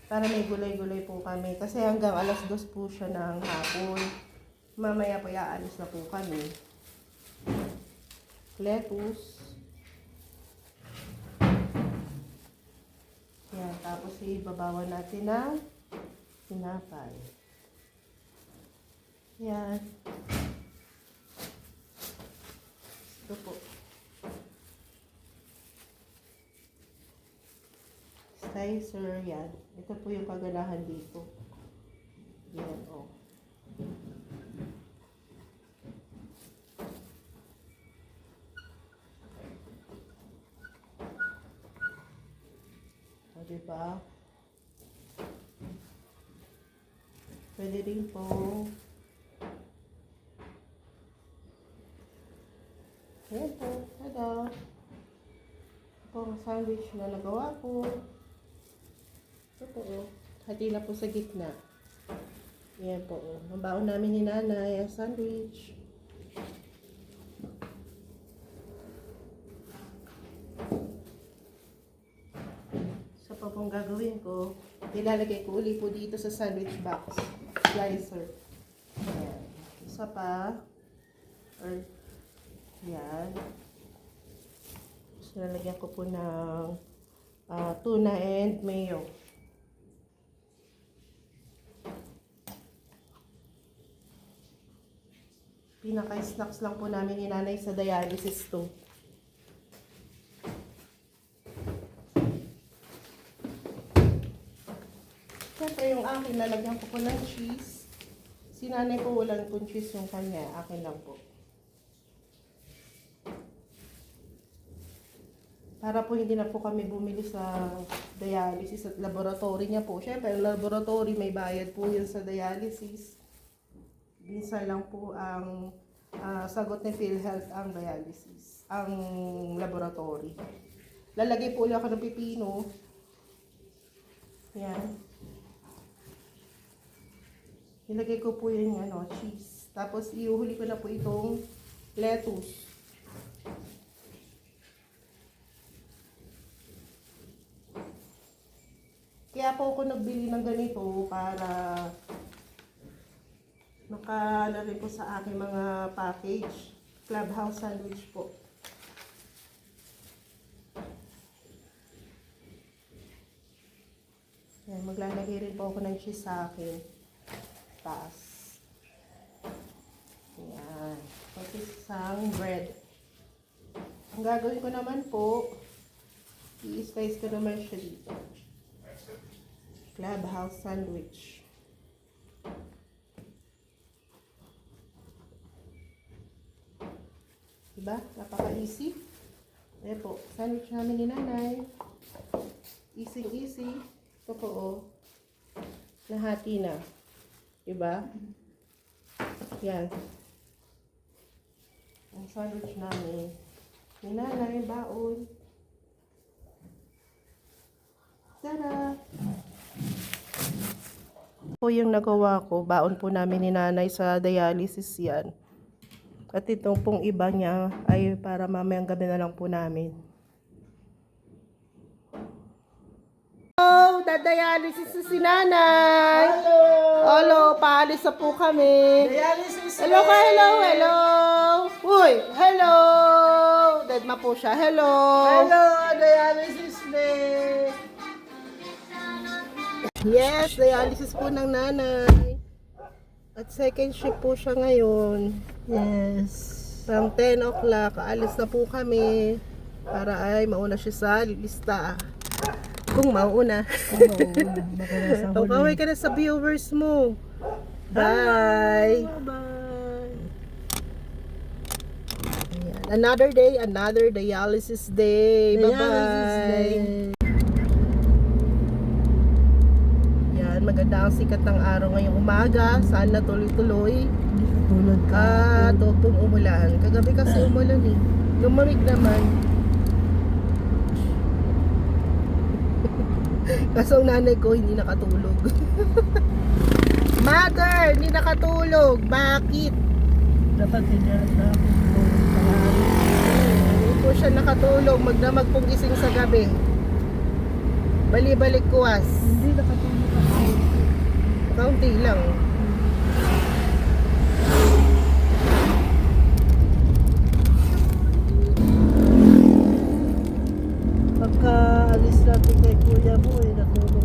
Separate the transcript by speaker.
Speaker 1: Para may gulay-gulay po kami. Kasi hanggang 2:00 po siya ng hapon. Mamaya po aalis na po kami. Lettuce. Yan. Tapos ibabawan natin ng tinapay. Yan. Ito po. Slicer, yan. Ito po yung kaganahan dito. Yan, oh. O, diba? Pwede rin po. Yan po. Tada. Ito ang sandwich na nagawa ko. Ito po, oh. Hati na po sa gitna. Yan po, oh. Mabaon namin ni nanay ang sandwich. So po pong gagawin ko, ilalagay ko uli po dito sa sandwich box. Slicer. Ayan. Isa pa. Or, yan. So, lalagyan ko po ng tuna and mayo. Pinaka-snacks lang po namin ni nanay sa dialysis to. Siyempre yung akin, lalagyan ko po ng cheese. Si nanay po walang pong cheese yung kanya. Akin lang po. Para po hindi na po kami bumili sa dialysis at laboratory niya po. Siyempre, yung laboratory may bayad po yun sa dialysis. Minsan lang po ang sagot ni PhilHealth ang dialysis, ang laboratory. Lalagay po ulit ako ng pipino. Yan. Ilagay ko po yung cheese. Tapos iuhuli ko na po itong lettuce. Kaya po ako nagbili ng ganito para rin po sa aking mga package. Clubhouse sandwich po. Yan, maglalagay rin po ako ng cheese sa akin. Taas. Yan. Tapos isang bread. Ang gagawin ko naman po, i-slice ko naman siya dito. Clubhouse sandwich. Diba? Napaka-easy. Ayan po. Sandwich namin ni nanay. Easy-easy. Ito po, oh. Nahati na. Diba? Yan. Ang sandwich namin. Ni nanay, baon. Tara! Po yung nagawa ko. Baon po namin ni nanay sa dialysis yan. At itong pong iba niya ay para mamayang gabi na lang po namin. Hello! Dadialysis si nanay!
Speaker 2: Hello!
Speaker 1: Hello! Paalis na po kami.
Speaker 2: Dialysis
Speaker 1: Hello ka! Hello! Hello! Uy! Hello! Dead ma po siya. Hello!
Speaker 2: Hello! Dialysis day!
Speaker 1: Yes! Dialysis po ng nanay. At second shift po siya ngayon.
Speaker 2: Yes.
Speaker 1: From 10 o'clock, aalis na po kami para ay mauna siya sa lista. Kung mauna.
Speaker 2: Oo,
Speaker 1: Kaway ka na sa viewers mo. Bye!
Speaker 2: Bye-bye.
Speaker 1: Ayan. Another day, another dialysis day. Bye-bye! Yan, maganda ang sikat ng araw ngayong umaga. Sana tuloy-tuloy.
Speaker 2: Tulad ka.
Speaker 1: Tupong umulan. Kagabi kasi umulan eh. Lumamig naman. Kaso ang nanay ko hindi nakatulog. Mother, hindi nakatulog. Bakit?
Speaker 2: Dapat hindi na
Speaker 1: Hindi po siya nakatulog. Magdamag pong gising sa gabi. Bali-balik kuwas.
Speaker 2: Hindi, nakatulog ako.
Speaker 1: Kaunti lang.
Speaker 2: Pagka alis natin kay kuya mo, natulog